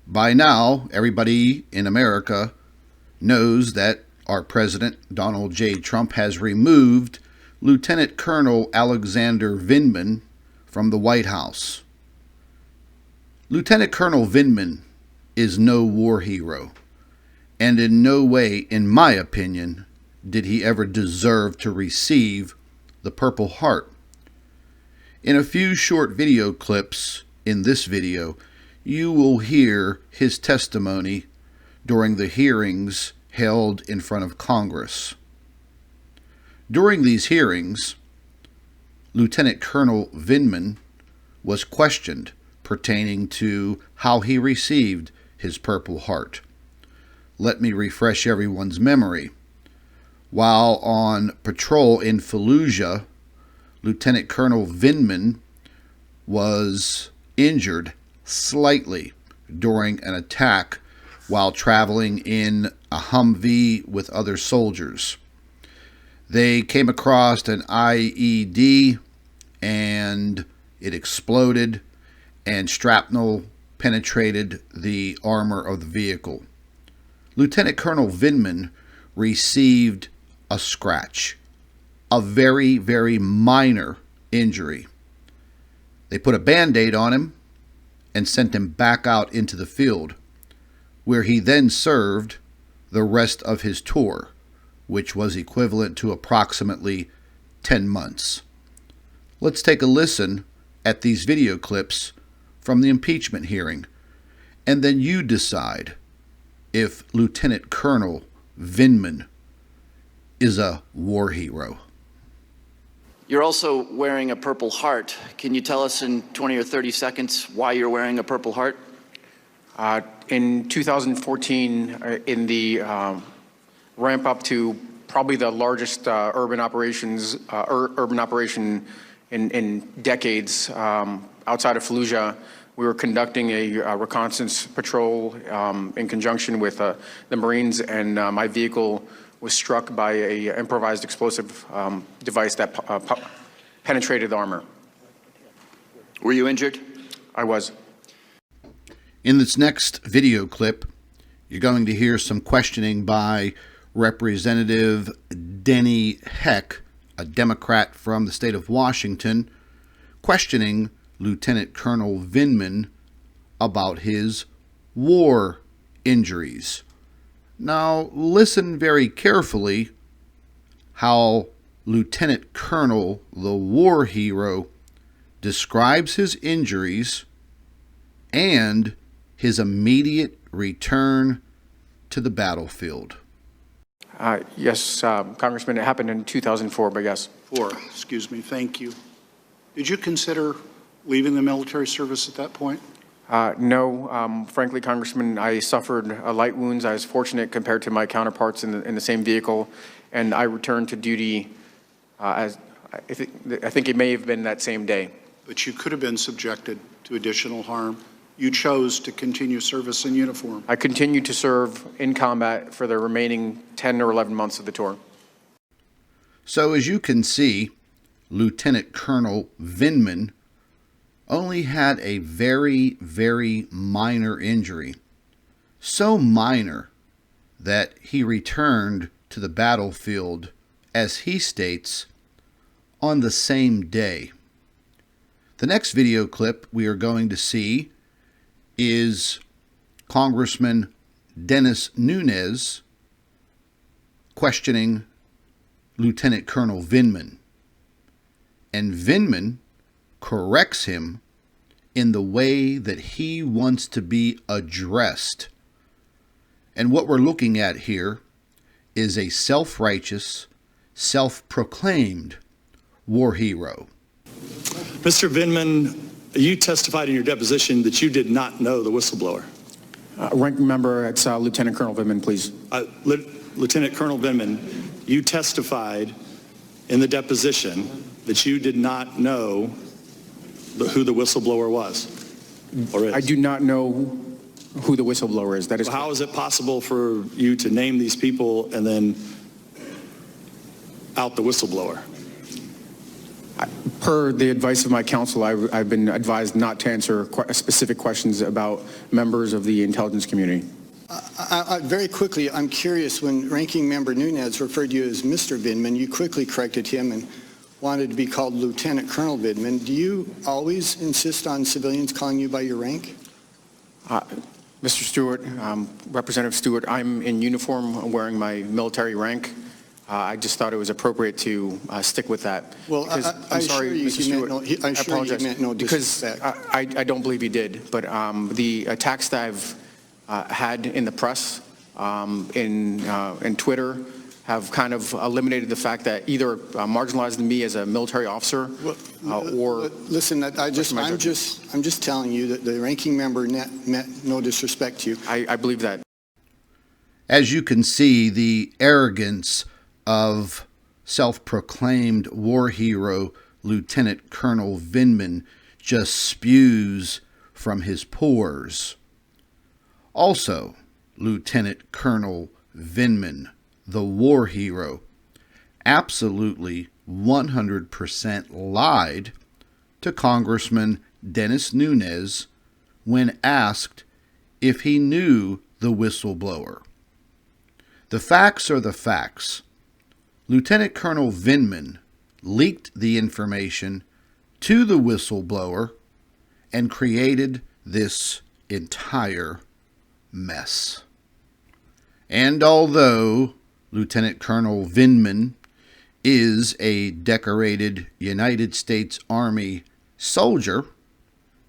By now, everybody in America knows that our President, Donald J. Trump, has removed Lieutenant Colonel Alexander Vindman from the White House. Lieutenant Colonel Vindman is no war hero, and in no way, in my opinion, did he ever deserve to receive the Purple Heart. In a few short video clips in this video, you will hear his testimony during the hearings held in front of Congress. During these hearings, Lieutenant Colonel Vindman was questioned pertaining to how he received his Purple Heart. Let me refresh everyone's memory. While on patrol in Fallujah, Lieutenant Colonel Vindman was injured slightly during an attack while traveling in a Humvee with other soldiers. They came across an IED and it exploded, and shrapnel penetrated the armor of the vehicle. Lieutenant Colonel Vindman received a scratch, a very, very minor injury. They put a Band-Aid on him and sent him back out into the field, where he then served the rest of his tour, which was equivalent to approximately 10 months. Let's take a listen at these video clips from the impeachment hearing, and then you decide if Lieutenant Colonel Vindman is a war hero. You're also wearing a Purple Heart. Can you tell us in 20 or 30 seconds why you're wearing a Purple Heart? In 2014, in the ramp up to probably the largest urban operation in decades outside of Fallujah, we were conducting a reconnaissance patrol in conjunction with the Marines, and my vehicle was struck by an improvised explosive device that penetrated the armor. Were you injured? I was. In this next video clip, you're going to hear some questioning by Representative Denny Heck, a Democrat from the state of Washington, questioning Lieutenant Colonel Vindman about his war injuries. Now, listen very carefully how Lieutenant Colonel, the war hero, describes his injuries and his immediate return to the battlefield. Yes, Congressman, it happened in 2004, but yes. Excuse me, thank you. Did you consider leaving the military service at that point? No, frankly, Congressman, I suffered light wounds. I was fortunate compared to my counterparts in the same vehicle, and I returned to duty as I think it may have been that same day. But you could have been subjected to additional harm. You chose to continue service in uniform. I continued to serve in combat for the remaining 10 or 11 months of the tour. So as you can see, Lieutenant Colonel Vindman only had a very, very minor injury. So minor that he returned to the battlefield, as he states, on the same day. The next video clip we are going to see is Congressman Dennis Nunes questioning Lieutenant Colonel Vindman. And Vindman corrects him in the way that he wants to be addressed. And what we're looking at here is a self-righteous, self-proclaimed war hero. Mr. Vindman, you testified in your deposition that you did not know the whistleblower. Ranking member, it's Lieutenant Colonel Vindman, please. Lieutenant Colonel Vindman, you testified in the deposition that you did not know who the whistleblower was, or is. I do not know who the whistleblower is. That is. So how is it possible for you to name these people and then out the whistleblower? Per the advice of my counsel, I've been advised not to answer specific questions about members of the intelligence community. Very quickly, I'm curious, when Ranking Member Nunez referred to you as Mr. Vindman, you quickly corrected him and wanted to be called Lieutenant Colonel Vindman. Do you always insist on civilians calling you by your rank? Mr. Stewart, Representative Stewart, I'm in uniform wearing my military rank. I just thought it was appropriate to stick with that. Well, I'm sorry, Mr. Stewart. I'm sure you meant no disrespect. Because I don't believe he did, but the attacks that I've had in the press, in Twitter, have kind of eliminated the fact that either marginalized me as a military officer or... Listen, I'm just telling you that the ranking member meant no disrespect to you. I believe that. As you can see, the arrogance of self-proclaimed war hero Lieutenant Colonel Vindman just spews from his pores. Also, Lieutenant Colonel Vindman, the war hero, absolutely 100% lied to Congressman Dennis Nunez when asked if he knew the whistleblower. The facts are the facts. Lieutenant Colonel Vindman leaked the information to the whistleblower and created this entire mess. And although Lieutenant Colonel Vindman is a decorated United States Army soldier,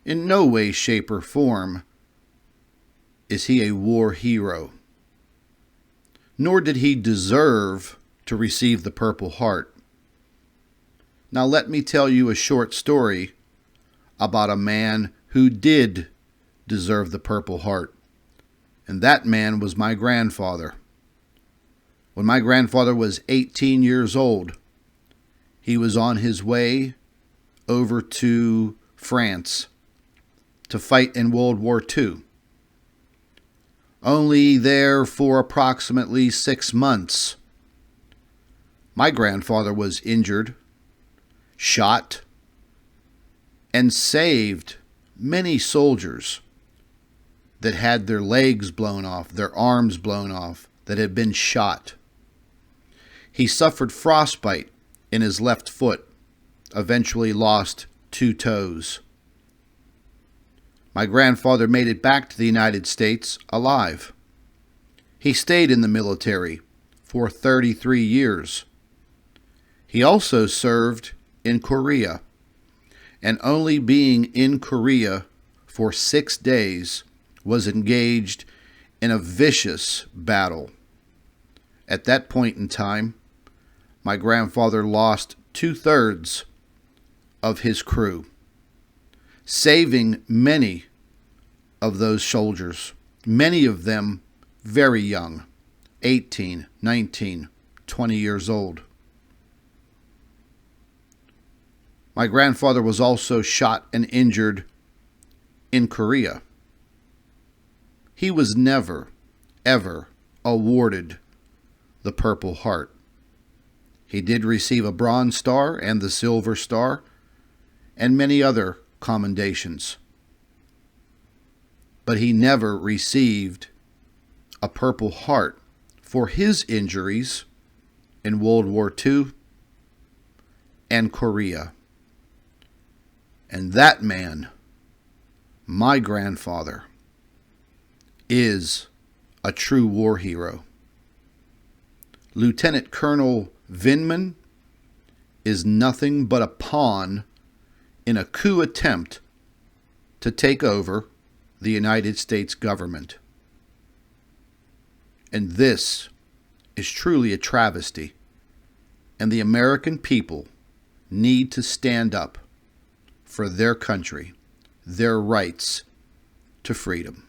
in no way, shape, or form is he a war hero. Nor did he deserve to receive the Purple Heart. Now let me tell you a short story about a man who did deserve the Purple Heart. And that man was my grandfather. When my grandfather was 18 years old, he was on his way over to France to fight in World War II. Only there for approximately 6 months, my grandfather was injured, shot, and saved many soldiers that had their legs blown off, their arms blown off, that had been shot. He suffered frostbite in his left foot, eventually lost 2 toes. My grandfather made it back to the United States alive. He stayed in the military for 33 years. He also served in Korea, and only being in Korea for 6 days was engaged in a vicious battle. At that point in time, my grandfather lost 2/3 of his crew, saving many of those soldiers, many of them very young, 18, 19, 20 years old. My grandfather was also shot and injured in Korea. He was never, ever awarded the Purple Heart. He did receive a Bronze Star and the Silver Star and many other commendations. But he never received a Purple Heart for his injuries in World War II and Korea. And that man, my grandfather, is a true war hero. Lieutenant Colonel Vindman is nothing but a pawn in a coup attempt to take over the United States government. And this is truly a travesty, and the American people need to stand up for their country, their rights to freedom.